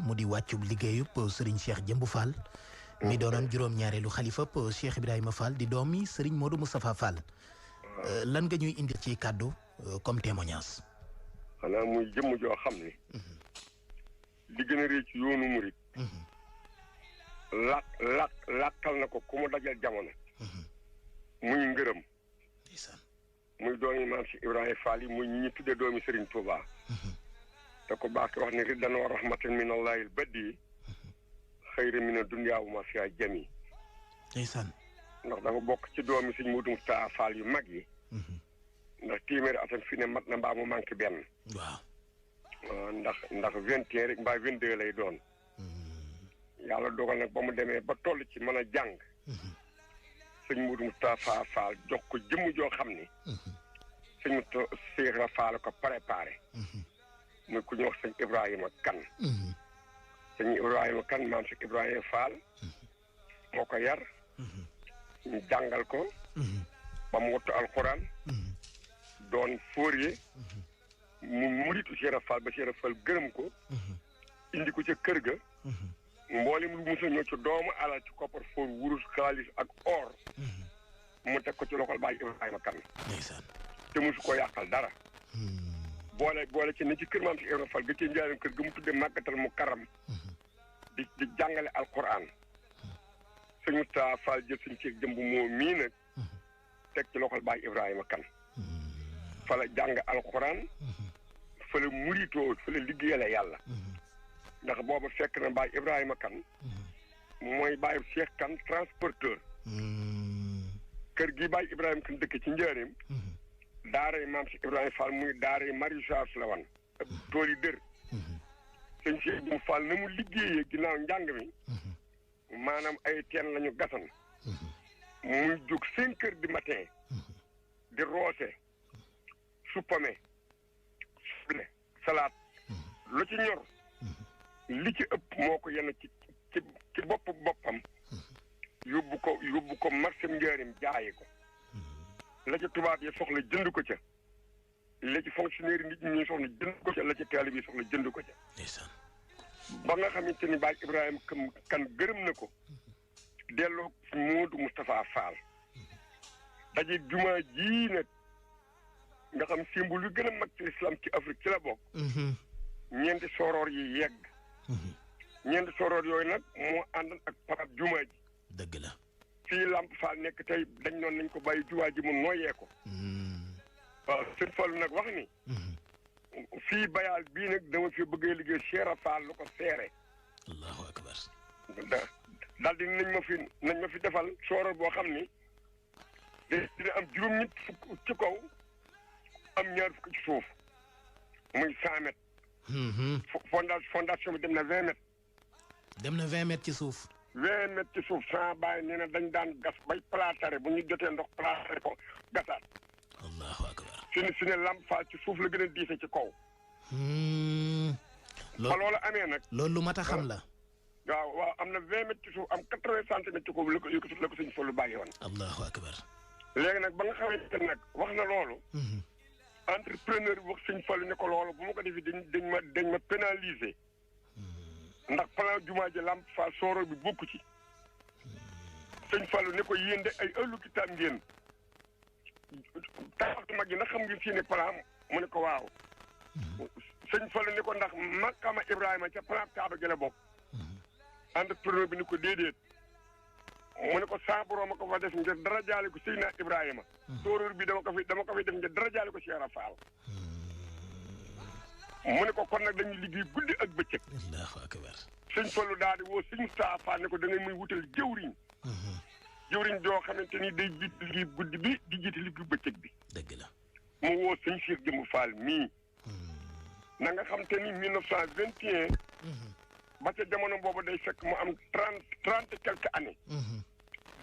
mu di wàccub liggéeyub Serigne Cheikh Jëmbu Fall mi doonoon juróom-ñaareelu xalifab Cheikh Ibrahima Fall di doomi Serigne Modou Moustapha Fall lan nga ñuy indil ci kàddu comme témoignage. xanaa muy jëmm joo xam ne li gën a rëy ci yoonu murit làkkal na ko ku mu dajal jamono muy ngërëm muy doomi maam si Ibrahima Fall yi muy ñi tudde doomi Serigne Touba te ko baax ki wax ne riddan wa rahmatan min allahil baddi xayra mina dunya wa ma fiha jami ndeysaan ndax dafa bokk ci doomi Serigne Modou Moustapha Fall yu mag yi ndax téeméeri atam fi ne mat na mbaa mu manqué benn waaw ndax 21 rek mbaa 22 lay doon yàlla dogal nag ba mu demee ba toll ci mën a jàng sëñ Modou Moustapha Fall jox ko jëmm joo xam ni sëñ Cheikh Fall ko préparé muy ku ñu wax sëñ Ibrahima Kane sëñ Ibrahima Kane maam si Ibrahima Fall moo ko yar ñu jàngal ko ba mu wattu alxuraan doon fóorye mu muritu Cheikh Fall ba Cheikh Fall gërëm ko indi ko ca kër ga mboolem lu musa ñëw ci doomu alal ci koppar foor wurus xaalis ak or mu teg ko ci loxol Baay Ibrahima Kane te musu ko yàqal dara boole ci ne ci kër maam si Ibrahima Fall ga ci njaarim kër ga mu tudde màggatal mu karam di jàngale alquran sëñ Moustapha Fall jël suñ ci jëmb moo mii nag teg ci loxol Baay Ibrahima Kane fa la jàng alquran fa la muritoo fa la liggéeyale yàlla ndax booba fekk na Baay Ibrahima Kane mooy Baay Cheikh Kane transporteur kër gi Baay Ibrahima Kane dëkk ci njaareem daaray maam si Ibrahima Fall muy daaray maraîchage la wan ak tool yi dër sëñ Cheikh Jëmbu Fall na mu liggéeyee ginnaaw njàng mi maanaam ay teen la ñu gasan muy jóg 5 heures du matin di roose suppame suble salaat lu ci ñor li ci ëpp moo ko yenn ci boppam yóbbu ko marché njaarim jaayi ko la ci tubaab yi soxla jënd ko ca la ci fonctionnaire nit ñi soxla jënd ko ca la ci taalibe yi soxla jënd ko ca ba nga xamante ni Baay Ibrahima Kane gërëm na ko delloo Modou Moustapha Fall daje jumaa ji nag nga xam symbole lu gën a mag ci l'islam ci Afrique ci la bokk ñeenti soroor yi yegg ñeenti soroor yooyu nag moo àndan ak parab jumaa ji dëgg la fii Lamp Fall nekk tey dañ noon nañ ko bàyyi jumaa ji mu nooyee ko waaw sëñ Fall nag wax ni fii bayaal bii nag dama fi bëggee liggéey Cheikh Fall lu ko seere allahu akbar daal di nañ ma fi defal soroor boo xam ni dina am juróom-ñett fukk ci kaw am ñaar fukk ci suuf muy 100 mètres fondation bi dem na 20 mètres dem na 20 mètres ci suuf 20 mètres ci suuf sans bàyyi nee na dañ daan gas bay plaatare bu ñu jotee ndox plaatare ko gasaat allahu akbar su ne Lamp Fall ci suuf la gën a diise ci kaw loolu amee nag loolu lu mat a xam la waaw am na 20 mètres ci suuf am 80 centimètres ci kaw la ko sëñ Fallu bàyyi woon allahu akbar léegi nag ba nga xamante nag wax na loolu entrepreneur bi wax sëñ Fallu ne ko loolu bu ma ko defee dañ ma pénaliser ndax plan jumaa ji Lamp Fall sooro bi bokku ci sëñ Fallu ne ko yéen de ay ëllu kitaab ngeen taxawtu mag yi ndax xam ngeen fii ne plan mu ne ko waaw sëñ Fallu ne ko ndax makama Ibrahima ca plan Kaaba gi la bokk entrepreneur bi ni ko déedéet mu ne ko saa borom a ko fa def ngir dara jaale ko Seydina Ibrahima sooroor bi dama ko fi def ngir dara jaale ko Cheikh Fall mu ne ko kon nag dañuy liggéey guddi ak bëccëg allahu akbar sëñ Fallu daal di woo sëñ Moustapha Fall ne ko da ngay muy wutal jëwriñ joo xamante ni day jiite liggéey guddi bi di jiite liggéey bëccëg bi dëgg la mu woo sëñ Cheikh Jëmbu Fall mii na nga xam te ni 1921 ba ca jamono boobu day fekk mu am 30 et quelques années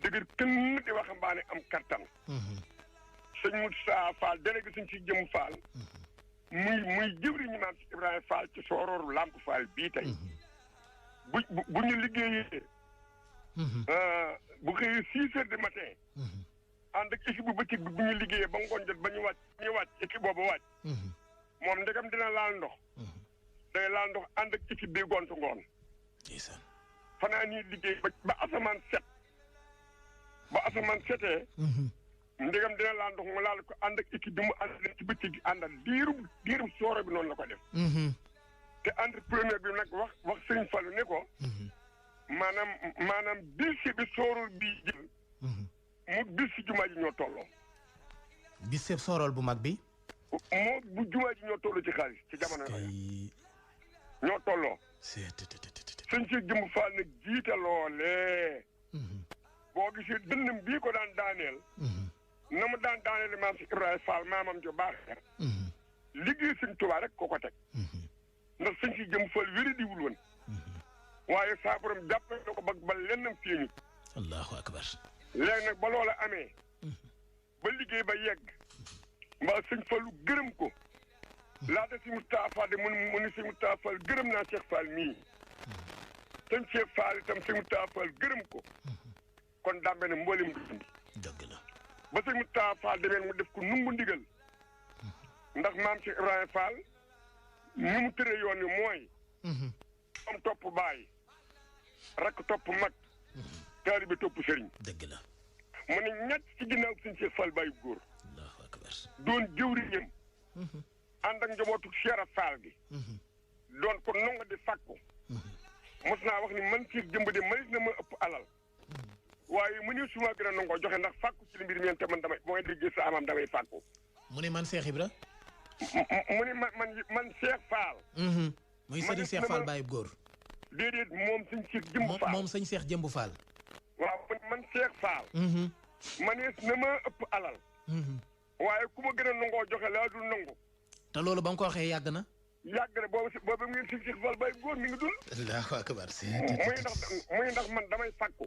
dëgër kenn di waxambaane am kattan sëñ Moustapha Fall délégué sëñ Cheikh Jëmbu Fall muy jëwriñu maam si Ibrahima Fall ci soorooru Lamp Fall bii tey bu ñu liggéeyee bu xëyee 6 heures du matin ànd ak équipe bu bëccëg bi bu ñu liggéeyee ba ngoon jot ba ñu wàcc équipe boobu wàcc moom ndegam dina laal ndox day laal ndox ànd ak équipe bi gontu ngoon. ndeysaan. fanaa nii liggéey ba asamaan set. ba asamaan setee. ndegam dina laal ndox mu laal ko ànd ak équipe bi mu ànd leen ci bëccëg gi àndal diirum sooro bi noonu la ko def. te entrepreneur bi nag wax Sëriñ Fallu ne ko. maanaam bis bi soorul bii jël. mu bis si jumaa ji ñoo tolloo. bis seeb soorol bu mag bi. moo bu jumaa ji ñoo tolloo ci xaalis ci jamono yooyu. ñoo tolloo. sëñ si jëmb Fall nag jiite loolee. boo gisee dënnam bii ko daan daaneel. na mu daan daaneel maam si Ibrahima Fall maamam jo baax liggéey sëñ Tuubaa rek ko teg. ndax sëñ si jëmb Fall wéri diwul woon. waaye saa borom jàppale na ko ba lennam feeñu. allahu akbar. léegi nag ba loola amee. ba liggéey ba yegg. mbaa sëñ Fallu gërëm ko. laata si Moustapha Fall de mu ni si Moustapha Fall gërëm naa Cheikh Fall mii. sëñ Cheikh Fall itam si Moustapha Fall gërëm ko. kon dàmbe ne mboolem dund. dëgg la. ba si Moustapha Fall demee mu def ko numbu ndigal. ndax maam Cheikh Ibrahima Fall ni mu tëree yoon wi mooy. am topp baay. rakk topp mag. taalibe topp sëriñ. dëgg la. mu ne ñett ci ginnaaw sëñ Cheikh Fall bàyyi góor. allahu akbar. doon jëwriñam. ànd ak njabootu Cheikh Fall gi. doon ko nonga di fàkku. mos naa wax ni man Cheikh jëmb de mënees na ma ëpp alal. waaye mu ne suma gën a nangoo joxe ndax fàkku ci mbir mi te man damay mooy liggéey sa amam damay fàkku. mu ne man Cheikh Ibra. mu ne man Cheikh Fall. muy sëriñ Cheikh Fall bàyyi góor. déedéet moom sëñ Cheikh jëmb Fall moom sëñ Cheikh jëmb Fall. waaw man Cheikh Fall. manees na ma ëpp alal. waaye ku ma gën a nangoo joxe laa dul nangu. te loolu ba nga ko waxee yàgg na. yàgg na boobu ngeen sëñ Cheikh Fall bàyyi góor mi ngi dul. allahu akbar. muy ndax man damay fàkku.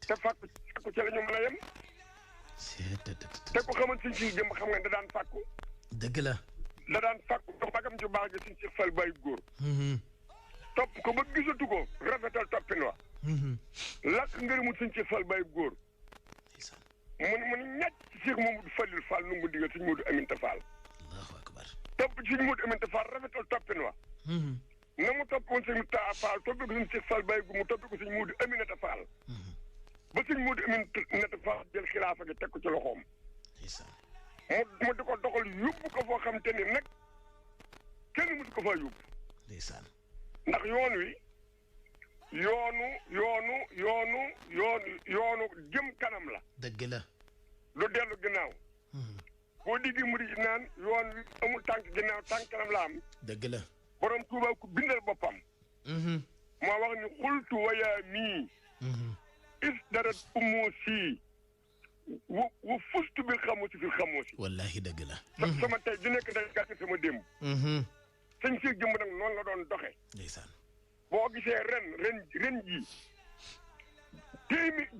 te fàkku ci la ñu mën a yem. te ko xamal sëñ Cheikh jëmb xam nga da daan fàkku. dëgg la. da daan fàkku dox bagam ci baax gi sëñ Cheikh Fall bàyyi góor. topp ko ba gisatu ko rafetal toppin wa. lakk ngërëmu sëñ Cheikh Fall bàyyi góor. mu ni ñett ci Cheikh Mamadou Fallil Fall nu mu digal sëñ Modou Aminta Fall. allahu akbar. topp ci sëñ Modou Aminta Fall rafetal toppin wa. na mu topp woon sëñ Moustapha Fall toppee ko sëñ Cheikh Fall bàyyi góor mu toppee ko sëñ Modou Aminata Fall. ba sëñ Modou Aminata Fall jël xilaafa gi teg ko ci loxoom. mu di ko doxal yóbbu ko foo xam te ni nag kenn mësu ko faa yóbbu. ndeysaan. ndax yoon wi yoonu jëm kanam la. dëgg la. lu dellu ginnaaw. boo diggi mu di naan yoon wi amul tànk ginnaaw tànk kanam la am. dëgg la. borom Tuuba ku bindal boppam. moo wax ni xultu wayaa mii. is dara umoo sii. wa fustu bil xamusi fil xamusi. wallahi dëgg la. sama tey di nekk day gàtt sama démb. sëñ Cheikh jëmb nag noonu la doon doxe. ndeysaan. boo gisee ren jii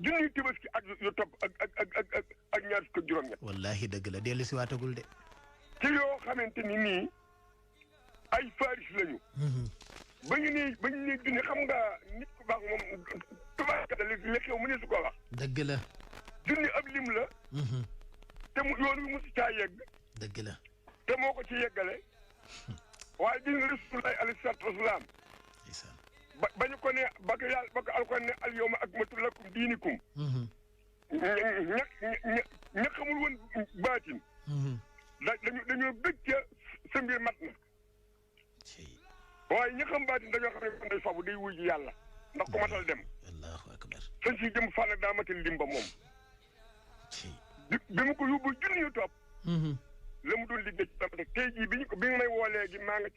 junniy Tabaski ak yu topp ak ñaar fukk ak juróom-ñett. wallahi dëgg la dellu si waatagul de. ci yoo xamante ni nii ay faris lañu. ba ñu nee junni xam nga nit ku baax moom tubaarkalla li xew mu ne su ko wax. dëgg la. junni ab lim la. te mu yoon wi mosu caa yegg. dëgg la. te moo ko ci yeggale. waaye gis nga Rasulullaah alayhi salaatu wa salaam. ba ñu ko ne ba ko Alxuraan ne al yawma akmaltu lakum diinikum. ña xamul woon baatin. dañoo bëgg ca sa mbir mat na. waaye ña xam baatin dañoo xam ne man day fabu day wuy ji yàlla ndax ku matal dem. allahu akbar. sëñ si jëm Fall daa matal limba moom. bi mu ko yóbbu junni yu topp. la mu doon liggéey ci tamit tey jii bi nga may woo léegi maa nga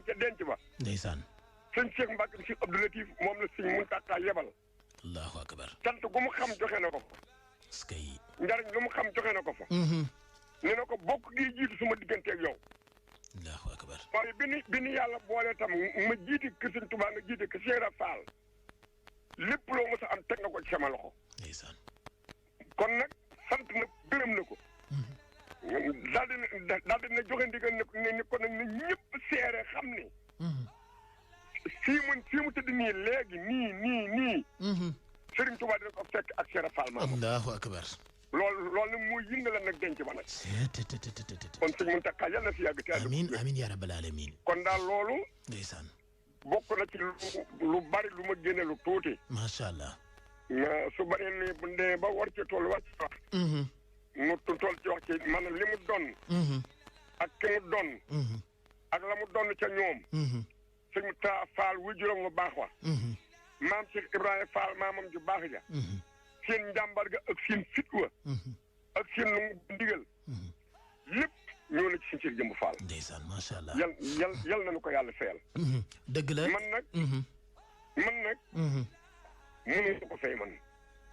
ca denc ba. ndeysaan. sëñ Cheikh Mbacke Cheikh Abdou Latif moom la sëñ Muntaxa yebal. allahu akbar. cant gu mu xam joxe na ko fa. est-ce que. njariñ lu mu xam joxe na ko fa. nee na ko bokk gi jiitu suma digganteeg yow. allahu akbar. waaye bi ni yàlla boole tam ma jiite kër sëñ Tuubaa nga jiite kër Cheikh Fall lépp loo mos a am teg nga ko ci sama loxo. ndeysaan. kon nag sant na gërëm na ko. daal di joxe ndigal ne ko nag ne ñëpp seere xam ne. fii mu tëdd nii léegi nii. Serigne Touba dina ko fekk ak Cheikh Fall ma. allahu akbar. loolu nag mooy yëngala nag denc ba nag. kon sëñ Mountakha yal na fi yàgg te amiin amiin yaa rabbal aalamiin. kon daal loolu. ndeysaan. bokk na ci lu bari lu ma génne lu tuuti. macha allah. su bari ne bu ndee ba war ci tool war ci wax. mu tool ci wax ci maanaam li mu doon. ak ki mu doon. ak la mu doon ca ñoom. sëñ Mountakha Fall wu juróom bu baax wa. maam Cheikh Ibrahima Fall maamam ju baax ja. seen njàmbar ga ak seen fit wa. ak seen ndigal. lépp ñëw na ci suñu Cheikh Jëmb Fall. ndeysaan macha allah. yal nañu ko yàlla fayal. dëgg la man nag. mënu ko fay man.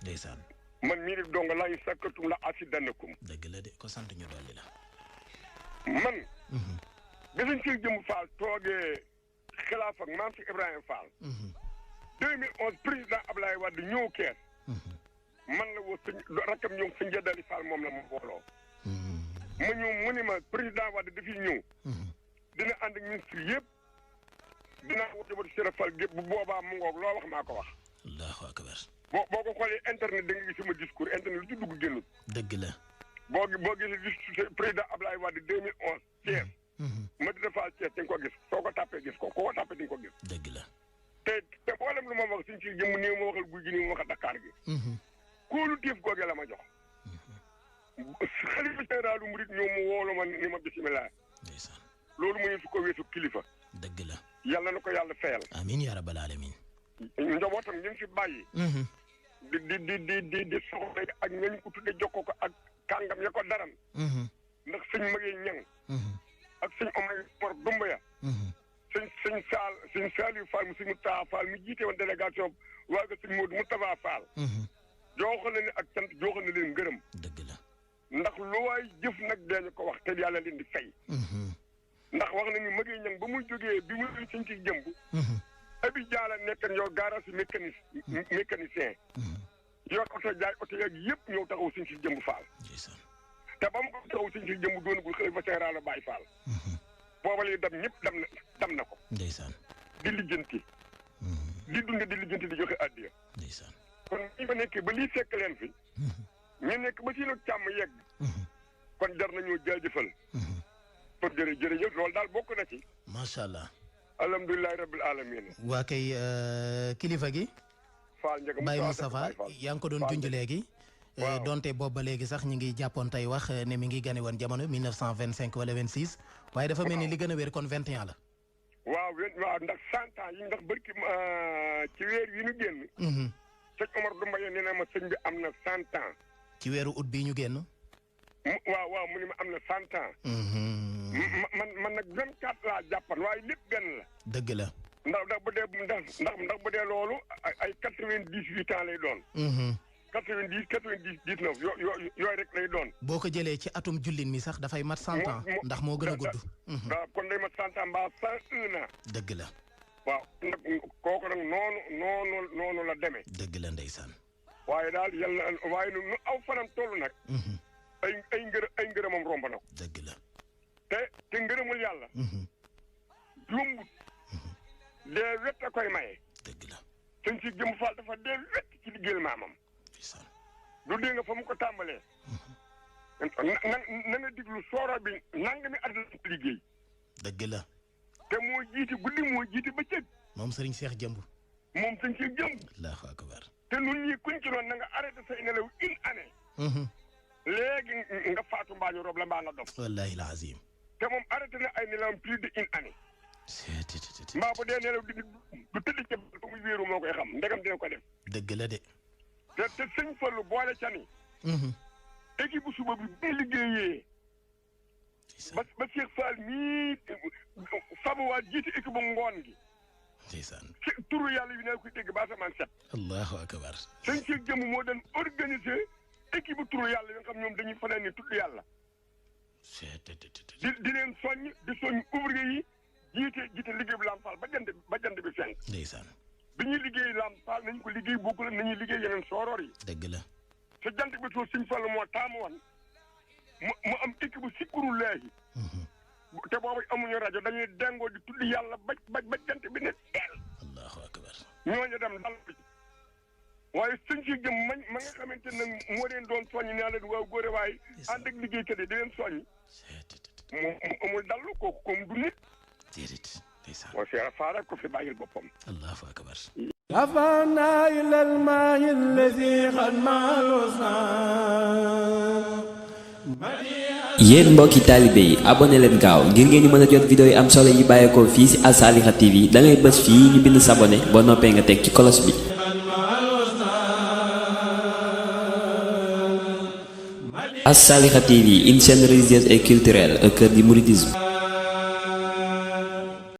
ndeysaan. man mii di dong laa ñu sakkatum la asidanakum. dëgg la de ko sant ñu dolli la. man. bi suñu Cheikh Jëmb Fall toogee xilaaf ak maam Cheikh Ibrahima Fall. 2011 président Ablaye Wade ñëw kees. man la woo sëñ rakkam ñëw sëñ Jadali Fall moom la ma booloo. ma ñëw mu ne ma président Wade dafiy ñëw. dina ànd ak ministre yëpp. dinaa woo jabatu Sera Fall gépp bu boobaa mu ngoog loo wax maa ko wax. allahu akbar. boo ko xoolee internet da nga gis sama discours internet lu ci dugg génnul. dëgg la. boo gisee président Ablaye Wade 2011 Thiès. ma dina Fall Thiès di nga ko gis soo ko tàppee gis ko koo tàppee di nga ko gis. dëgg la. te mboolem lu ma wax suñ ci jëmm nii ma waxal guy gi nii ma waxal Dakar gi. kóolu tiif googee la ma jox. xalifa généralu murit ñëw mu woolu ma ni ma bisimilah. ndeysaan. loolu mu ñu su ko weesu kilifa. dëgg la. yàlla na ko yàlla fayal. amiin yaa rabbal aalamiin. njabootam ñu ngi fi bàyyi. di soxla ak ñañ ko tudde jokko ko ak kàngam ya ko daran. ndax sëñ Magee Ñang ak sëñ Omar Dumbuya. sëñ Saliou Fall mu sëñ Moustapha Fall mi jiite woon délégation waa ga sëñ Modou Moustapha Fall. jooxal na ne ak cant jooxal na leen ngërëm. dëgg la. ndax lu waay jëf nag dañu ko wax te yàlla leen di fay. ndax wax na ni Magee Ñang ba muy jógee bi muy sëñ ci jëmb. abi jaala nekkan yow garage mécanicien. yor oto jaay oto yeeg yëpp ñëw taxaw sëñ ci jëmb Fall. te ba mu ko taxaw sëñ ci jëmb doonagul xalifa général la Baye Fall. booba lay dem ñëpp dam na ko. ndeysaan. di lijjanti. di dunde di lijjanti di joxe addiya. ndeysaan. kon ñi fa nekkee ba lii fekk leen fi. ñu nekk ba ci lu càmm yegg. kon jar nañoo jaajëfal. pour jërëjëf loolu daal bokk na ci. macha allah. alhamdulilah rabbil alamin. waa kay kilifa gi. Fall Ndiaga Baye Moustapha yaa ngi ko doon junj léegi. donte boobu ba léegi sax ñu ngi jàppoon tey wax ne mi ngi gane woon jamono 1925 wala 26. waaye dafa mel ni li gën a wér kon 21 la. waaw ndax 100 ans yi ndax barki ci weer yi ñu génn. sëñ Omar Dumbaye nee na ma sëñ bi am na 100 ans. ci weeru ut bii ñu génn. waaw mu ne ma am na 100 ans. man nag 24 laa jàppan waaye lépp benn la. dëgg la. ndax bu dee loolu ay 98 ans lay doon. 90 99 yooyu rek lay doon. boo ko jëlee ci atum jullit mi sax dafay mat 100 ans. ndax moo gën a gudd. waaw kon day mat 100 ans mbaa 101 ans. dëgg la. waaw nag kooku nag noonu la demee. dëgg la ndeysaan. waaye daal yàlla waaye nu aw fanam toll nag. ay ngërëmam romb na ko. dëgg la. te ngërëmul yàlla. yombut. dee wet a koy maye. dëgg la. sëñ si jëm Fall dafa dee wet ci liggéeyal maamam. du dee nga fa mu ko tàmbalee. na nga diglu sooro bi nangami at la liggéey. dëgg la. te moo jiiti guddi moo jiiti bëccëg. moom sëriñ Cheikh Jëmb. moom sëñ Cheikh Jëmb. allahu akbar. te nun ñii kuñ ci doon na nga arrêté say nelaw une année. léegi nga faatu mbaa ñu rob la mbaa nga dof. wallahi alazim. te moom arrêté na ay nelawam plus de une année. mbaa bu dee nelaw du tëdd ca ba muy wéeru moo koy xam ndegam dina ko def. dëgg la de. te sëñ Fallu boole ca ni. équipe bu suba bi bu liggéeyee. ba Cheikh Fall mii fabuwaat jiite équipe bu ngoon gi. ndeysaan. turu yàlla yi ne koy dégg ba asamaan set. allahu akbar. sëñ Cheikh Jëmm moo doon organiser équipe bu turu yàlla yi nga xam ñoom dañuy fanaan ni tudd yàlla. di leen soññ di soññ ouvrier yi jiite liggéey bu Lamp Fall ba jant bi fenk. ndeysaan. bi ñuy liggéey Lamp Fall nañu ko liggéey bokkul ak nañuy liggéey yeneen sooroor yi. dëgg la. te jant bi soo sëñ Fall moo taamu woon mu am équipe bu sikuru leeyi. te boobu amuñu rajo dañuy dengoo di tudd yàlla ba jant bi ne teel. allahu akbar. ñooñu dem dal bi waaye sëñ si jëm ma nga xamante ne moo leen doon soññ naa leen waaw góore waaye ànd ak liggéeykat yi di leen soññ mu amul dallu kooku comme du nit moo seera faara ko fi bàyyil boppam allahu akbar رفعنا إلى الماء الذي قد مالوسنا yéen mbokki taalibe yi abonné leen gaaw ngir ngeen di mën a jot vidéo yi am solo yi bàyyeekoo fii ci Al Saliha TV da ngay bës fii ñu bind s'abonné boo noppee nga teg ci kolos bi. Al Saliha TV, une chaîne religieuse et culturelle au cœur du mouridisme.